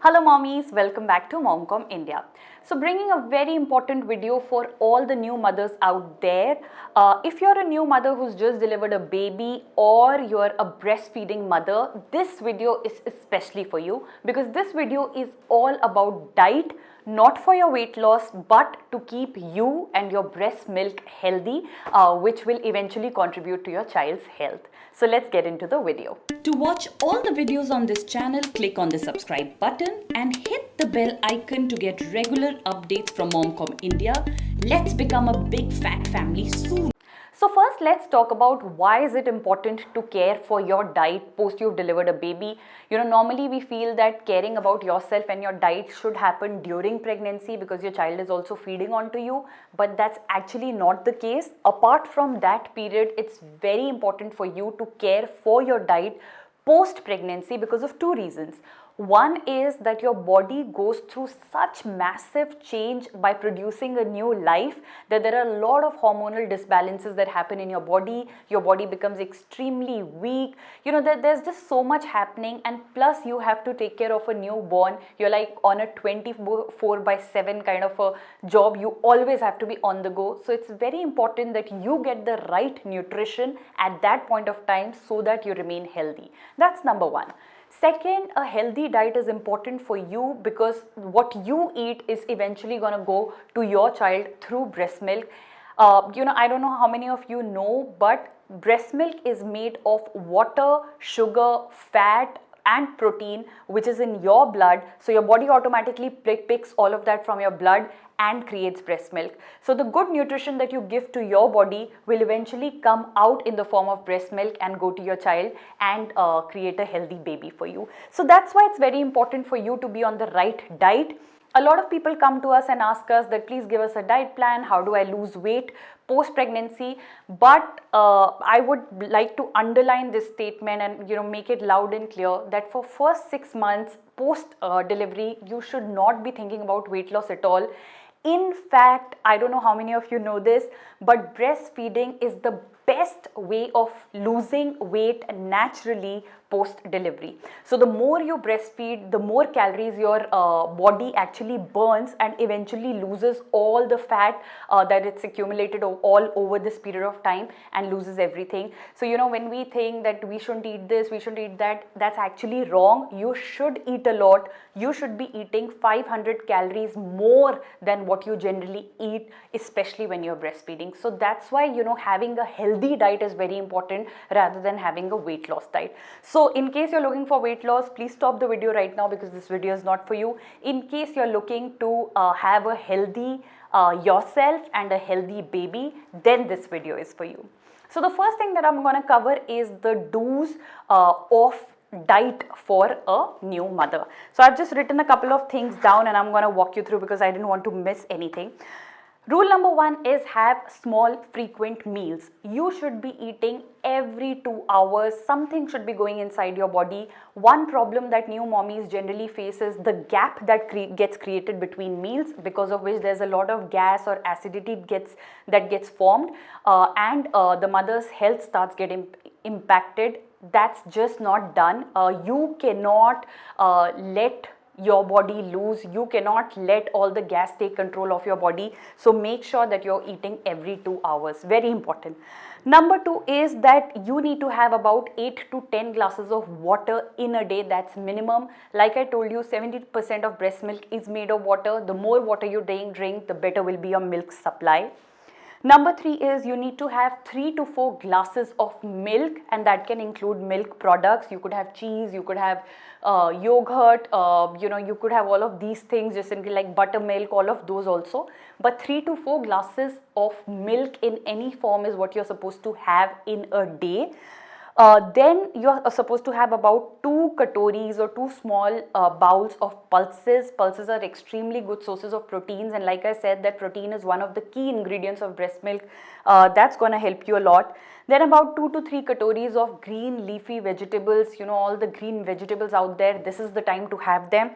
Hello mommies, welcome back to Momcom India. So bringing a very important video for all the new mothers out there. If you're a new mother who's just delivered a baby or you're a breastfeeding mother, this video is especially for you because this video is all about diet, not for your weight loss but to keep you and your breast milk healthy, which will eventually contribute to your child's health. So let's get into the video. To watch all the videos on this channel, click on the subscribe button and hit the bell icon to get regular updates from Momcom India. Let's become a big fat family soon. So first let's talk about why is it important to care for your diet post you've delivered a baby. Normally we feel that caring about yourself and your diet should happen during pregnancy because your child is also feeding onto you, but that's actually not the case. Apart from that period, it's very important for you to care for your diet post pregnancy because of two reasons. One is that your body goes through such massive change by producing a new life that there are a lot of hormonal disbalances that happen in your body. Your body becomes extremely weak. There's just so much happening, and plus you have to take care of a newborn. You're like on a 24/7 kind of a job. You always have to be on the go. So it's very important that you get the right nutrition at that point of time so that you remain healthy. That's number one. Second, a healthy diet is important for you because what you eat is eventually going to go to your child through breast milk. I don't know how many of you know, but breast milk is made of water, sugar, fat, and protein, which is in your blood. So your body automatically picks all of that from your blood and creates breast milk. So the good nutrition that you give to your body will eventually come out in the form of breast milk and go to your child and create a healthy baby for you. So that's why it's very important for you to be on the right diet. A lot of people come to us and ask us that please give us a diet plan. How do I lose weight post pregnancy? But I would like to underline this statement and make it loud and clear that for first 6 months post delivery, you should not be thinking about weight loss at all. In fact, I don't know how many of you know this, but breastfeeding is the best way of losing weight naturally post delivery. So the more you breastfeed, the more calories your body actually burns and eventually loses all the fat that it's accumulated all over this period of time and loses everything. So when we think that we shouldn't eat this, we shouldn't eat that, that's actually wrong. You should eat a lot. You should be eating 500 calories more than what you generally eat, especially when you're breastfeeding. So that's why having a healthy diet is very important rather than having a weight loss diet. So in case you're looking for weight loss, please stop the video right now because this video is not for you. In case you're looking to have a healthy yourself and a healthy baby, then this video is for you. So the first thing that I'm going to cover is the do's of diet for a new mother. So I've just written a couple of things down and I'm going to walk you through because I didn't want to miss anything. Rule number one is have small frequent meals. You should be eating every 2 hours. Something should be going inside your body. One problem that new mommies generally face is the gap that gets created between meals, because of which there's a lot of gas or acidity that gets formed and the mother's health starts getting impacted. That's just not done. You cannot let your body loose. You cannot let all the gas take control of your body. So make sure that you're eating every 2 hours. Very important. Number two is that you need to have about 8 to 10 glasses of water in a day. That's minimum. Like I told you, 70% of breast milk is made of water. The more water you drink, the better will be your milk supply. Number three is you need to have 3 to 4 glasses of milk, and that can include milk products. You could have cheese, you could have yogurt, you could have all of these things, just simply like buttermilk, all of those also. But 3 to 4 glasses of milk in any form is what you're supposed to have in a day. Then you're supposed to have about 2 katoris or 2 small bowls of pulses. Pulses are extremely good sources of proteins, and like I said, that protein is one of the key ingredients of breast milk. That's going to help you a lot. Then about 2 to 3 katoris of green leafy vegetables. All the green vegetables out there, this is the time to have them.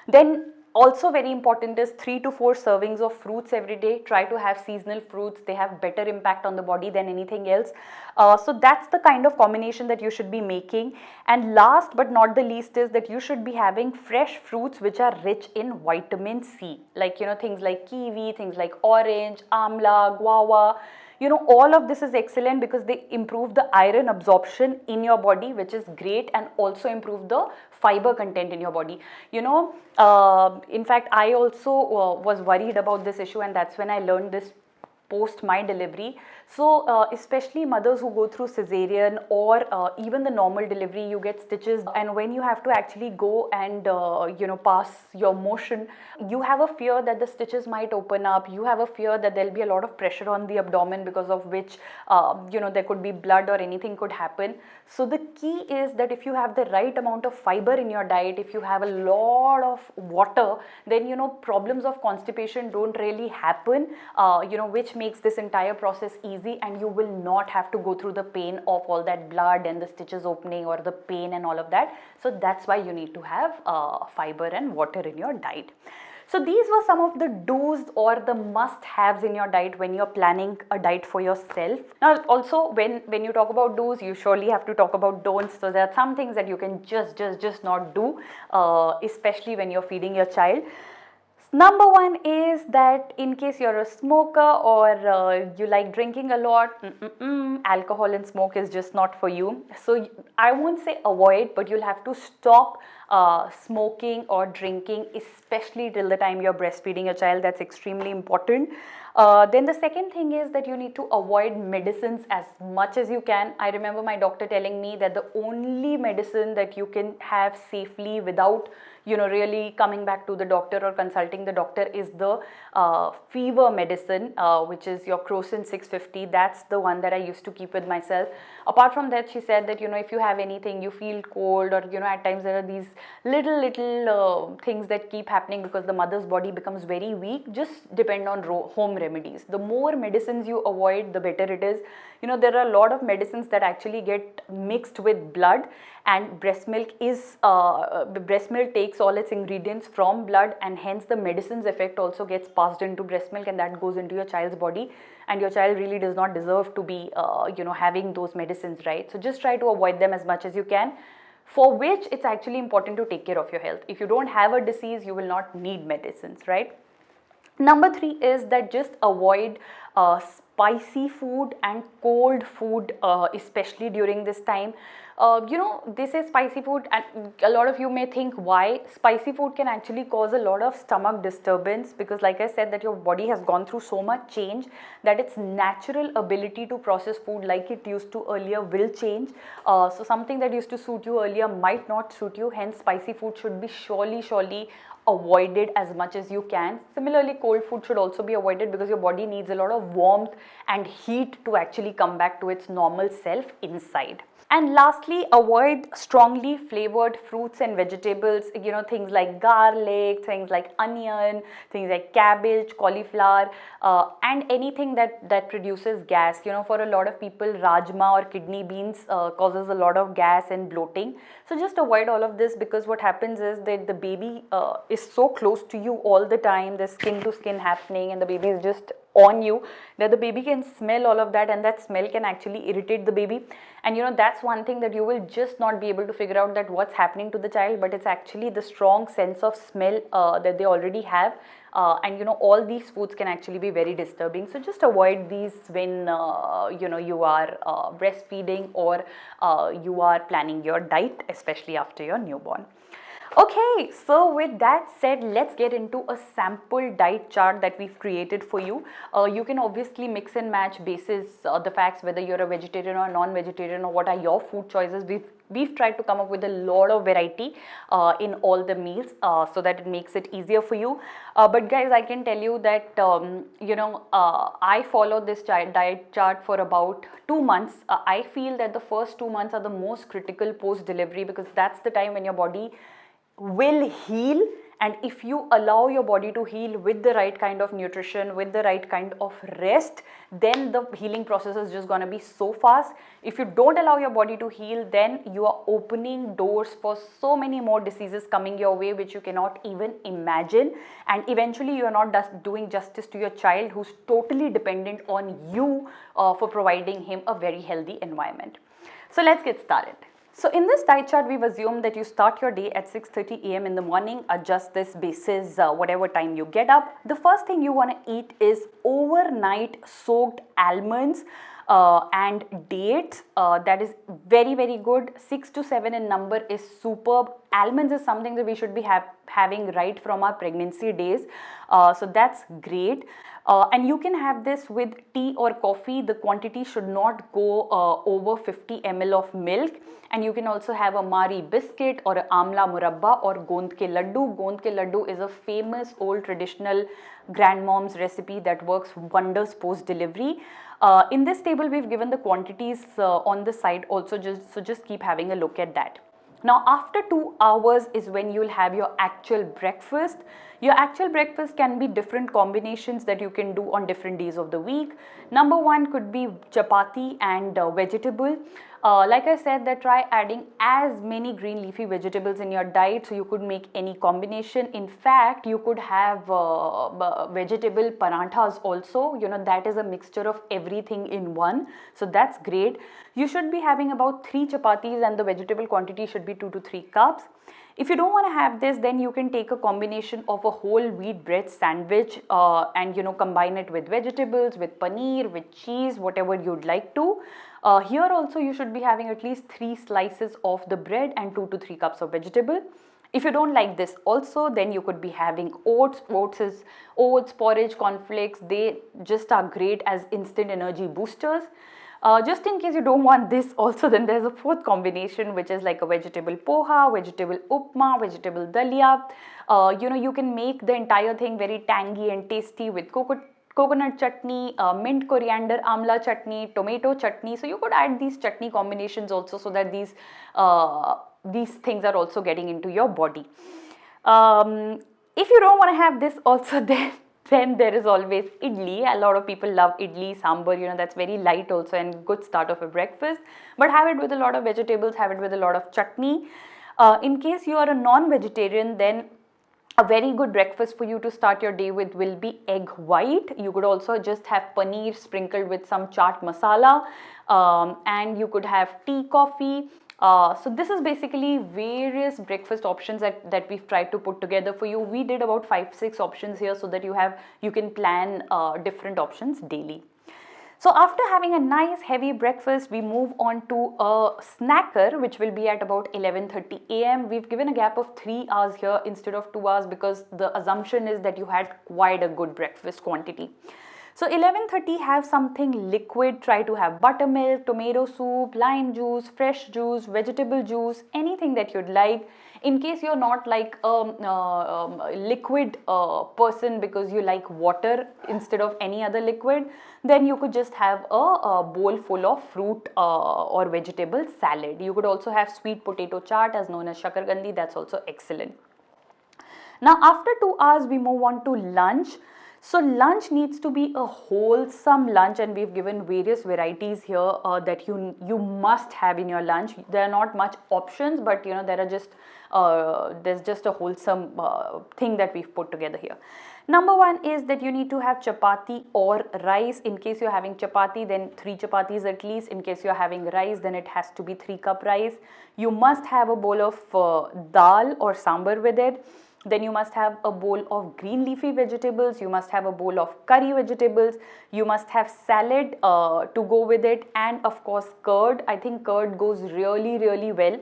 Then Also very important is 3 to 4 servings of fruits every day. Try to have seasonal fruits. They have better impact on the body than anything else. So that's the kind of combination that you should be making. And last but not the least is that you should be having fresh fruits which are rich in vitamin C. Like, things like kiwi, things like orange, amla, guava. All of this is excellent because they improve the iron absorption in your body, which is great, and also improve the fiber content in your body. In fact, I also was worried about this issue, and that's when I learned this post my delivery. So especially mothers who go through cesarean or even the normal delivery, you get stitches, and when you have to actually go and pass your motion, you have a fear that the stitches might open up. You have a fear that there'll be a lot of pressure on the abdomen, because of which there could be blood or anything could happen. So the key is that if you have the right amount of fiber in your diet, if you have a lot of water, then problems of constipation don't really happen, which makes this entire process easy, and you will not have to go through the pain of all that blood and the stitches opening or the pain and all of that. So that's why you need to have fiber and water in your diet. So these were some of the do's or the must-haves in your diet when you're planning a diet for yourself. Now also when you talk about do's, you surely have to talk about don'ts. So there are some things that you can just not do, especially when you're feeding your child. Number one is that in case you're a smoker or you like drinking a lot, alcohol and smoke is just not for you. So I won't say avoid, but you'll have to stop smoking or drinking, especially till the time you're breastfeeding your child. That's extremely important. Then the second thing is that you need to avoid medicines as much as you can. I remember my doctor telling me that the only medicine that you can have safely without really coming back to the doctor or consulting the doctor is the fever medicine, which is your Crocin 650. That's the one that I used to keep with myself. Apart from that, she said that if you have anything, you feel cold, or at times there are these little things that keep happening because the mother's body becomes very weak, just depend on home remedies. The more medicines you avoid, the better it is. There are a lot of medicines that actually get mixed with blood, and breast milk takes all its ingredients from blood, and hence the medicine's effect also gets passed into breast milk, and that goes into your child's body, and your child really does not deserve to be having those medicines, right? So just try to avoid them as much as you can, for which it's actually important to take care of your health. If you don't have a disease, you will not need medicines, right? Number 3 is that just avoid spicy food and cold food, especially during this time. This is spicy food, and a lot of you may think why. Spicy food can actually cause a lot of stomach disturbance, because like I said, that your body has gone through so much change that its natural ability to process food like it used to earlier will change. So something that used to suit you earlier might not suit you, hence spicy food should be surely avoided as much as you can. Similarly, cold food should also be avoided because your body needs a lot of warmth and heat to actually come back to its normal self inside. And lastly, avoid strongly flavored fruits and vegetables, things like garlic, things like onion, things like cabbage, cauliflower, and anything that produces gas. For a lot of people, rajma or kidney beans causes a lot of gas and bloating. So just avoid all of this, because what happens is that the baby is so close to you all the time, there's skin to skin happening, and the baby is just on you, that the baby can smell all of that, and that smell can actually irritate the baby. And that's one thing that you will just not be able to figure out that what's happening to the child, but it's actually the strong sense of smell that they already have. And all these foods can actually be very disturbing. So just avoid these when you are breastfeeding or you are planning your diet, especially after your newborn. Okay, so with that said, let's get into a sample diet chart that we've created for you. You can obviously mix and match basis the facts, whether you're a vegetarian or non-vegetarian, or what are your food choices. We've tried to come up with a lot of variety in all the meals so that it makes it easier for you. But guys, I can tell you that I followed this diet chart for about 2 months. I feel that the first 2 months are the most critical post-delivery, because that's the time when your body will heal And if you allow your body to heal with the right kind of nutrition, with the right kind of rest, then the healing process is just going to be so fast. If you don't allow your body to heal, then you are opening doors for so many more diseases coming your way which you cannot even imagine, and eventually you are not just doing justice to your child who's totally dependent on you for providing him a very healthy environment. So let's get started. So in this diet chart, we've assumed that you start your day at 6:30 a.m. in the morning, adjust this basis whatever time you get up. The first thing you want to eat is overnight soaked almonds and dates. That is very, very good. 6 to 7 in number is superb. Almonds is something that we should be having right from our pregnancy days. So that's great. And you can have this with tea or coffee. The quantity should not go over 50 ml of milk. And you can also have a Mari biscuit or a Amla Murabba or Gond ke Laddu. Gond ke Laddu is a famous old traditional grandmom's recipe that works wonders post-delivery. In this table, we've given the quantities on the side also, so just keep having a look at that. Now, after 2 hours is when you'll have your actual breakfast. Your actual breakfast can be different combinations that you can do on different days of the week. Number one could be chapati and vegetable. Like I said, that try adding as many green leafy vegetables in your diet, so you could make any combination. In fact, you could have vegetable paranthas also. You know, that is a mixture of everything in one. So that's great. You should be having about 3 chapatis and the vegetable quantity should be 2 to 3 cups. If you don't want to have this, then you can take a combination of a whole wheat bread sandwich and combine it with vegetables, with paneer, with cheese, whatever you'd like to. Here also you should be having at least 3 slices of the bread and 2 to 3 cups of vegetable. If you don't like this also, then you could be having oats. Oats, porridge, cornflakes, they just are great as instant energy boosters. Just in case you don't want this also, then there's a fourth combination which is like a vegetable poha, vegetable upma, vegetable dalia. You can make the entire thing very tangy and tasty with coconut chutney, mint coriander amla chutney, tomato chutney. So you could add these chutney combinations also, so that these things are also getting into your body. If you don't want to have this also, then there is always idli. A lot of people love idli, sambar, that's very light also and good start of a breakfast. But have it with a lot of vegetables, have it with a lot of chutney. In case you are a non-vegetarian, then a very good breakfast for you to start your day with will be egg white. You could also just have paneer sprinkled with some chaat masala, and you could have tea, coffee. So this is basically various breakfast options that we've tried to put together for you. We did about 5-6 options here so that you can plan different options daily. So after having a nice heavy breakfast, we move on to a snacker, which will be at about 11:30 a.m. We've given a gap of 3 hours here instead of 2 hours because the assumption is that you had quite a good breakfast quantity. So 11:30, have something liquid. Try to have buttermilk, tomato soup, lime juice, fresh juice, vegetable juice, anything that you'd like. In case you're not like a liquid person because you like water instead of any other liquid, then you could just have a bowl full of fruit or vegetable salad. You could also have sweet potato chaat, as known as shakargandi. That's also excellent. Now after 2 hours, we move on to lunch. So lunch needs to be a wholesome lunch, and we've given various varieties here that you must have in your lunch. There are not much options, but there are just there's just a wholesome thing that we've put together here. Number one is that you need to have chapati or rice. In case you're having chapati, then 3 chapatis at least. In case you're having rice, then it has to be 3 cup rice. You must have a bowl of dal or sambar with it. Then you must have a bowl of green leafy vegetables. You must have a bowl of curry vegetables. You must have salad to go with it, and of course curd. I think curd goes really, really well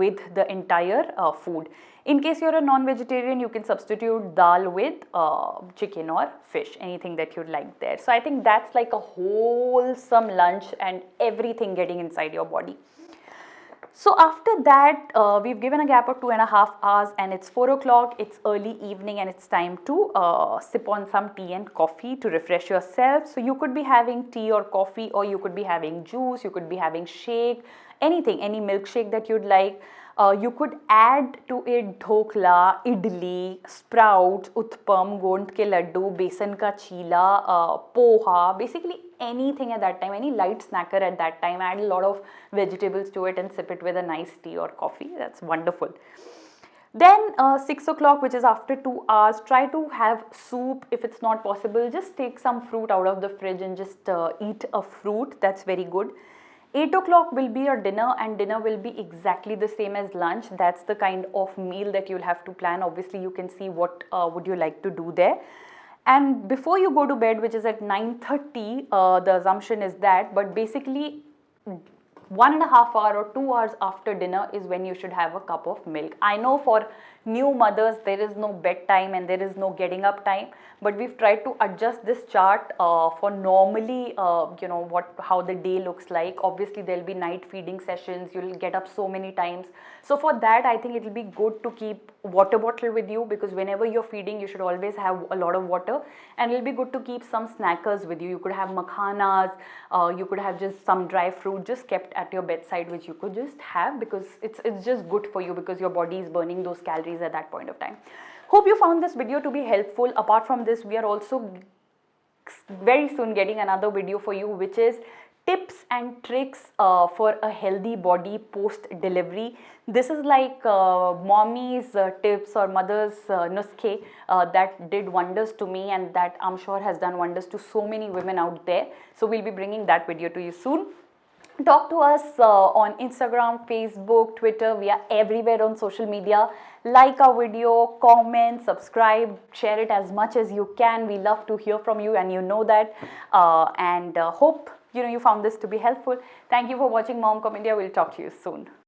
with the entire food. In case you're a non-vegetarian, you can substitute dal with chicken or fish, anything that you'd like there. So I think that's like a wholesome lunch and everything getting inside your body. So after that, we've given a gap of 2.5 hours, and it's 4 o'clock, it's early evening, and it's time to sip on some tea and coffee to refresh yourself. So you could be having tea or coffee, or you could be having juice, you could be having shake, anything, any milkshake that you'd like. You could add to it dhokla, idli, sprouts, utpam, gond ke laddu, besan ka chila, poha, basically anything at that time, any light snacker at that time. Add a lot of vegetables to it and sip it with a nice tea or coffee. That's wonderful. Then 6 o'clock, which is after 2 hours, try to have soup. If it's not possible, just take some fruit out of the fridge and just eat a fruit. That's very good. 8 o'clock will be your dinner, and dinner will be exactly the same as lunch. That's the kind of meal that you'll have to plan. Obviously, you can see what would you like to do there. And before you go to bed, which is at 9:30, the assumption is that, but basically 1.5 hours or 2 hours after dinner is when you should have a cup of milk. I know for new mothers there is no bedtime and there is no getting up time, but we've tried to adjust this chart for normally how the day looks like. Obviously there'll be night feeding sessions, you'll get up so many times. So for that I think it will be good to keep water bottle with you, because whenever you're feeding you should always have a lot of water, and it'll be good to keep some snackers with you. You could have makhanas, you could have just some dry fruit just kept at your bedside, which you could just have, because it's just good for you, because your body is burning those calories at that point of time. Hope you found this video to be helpful. Apart from this, we are also very soon getting another video for you, which is tips and tricks for a healthy body post delivery. This is like mommy's tips or mother's nuskhe that did wonders to me, and that I'm sure has done wonders to so many women out there. So we'll be bringing that video to you soon. Talk to us on Instagram, Facebook, Twitter. We are everywhere on social media. Like our video, comment, subscribe, share it as much as you can. We love to hear from you, and you know that. And hope you found this to be helpful. Thank you for watching Mom Com India. We'll talk to you soon.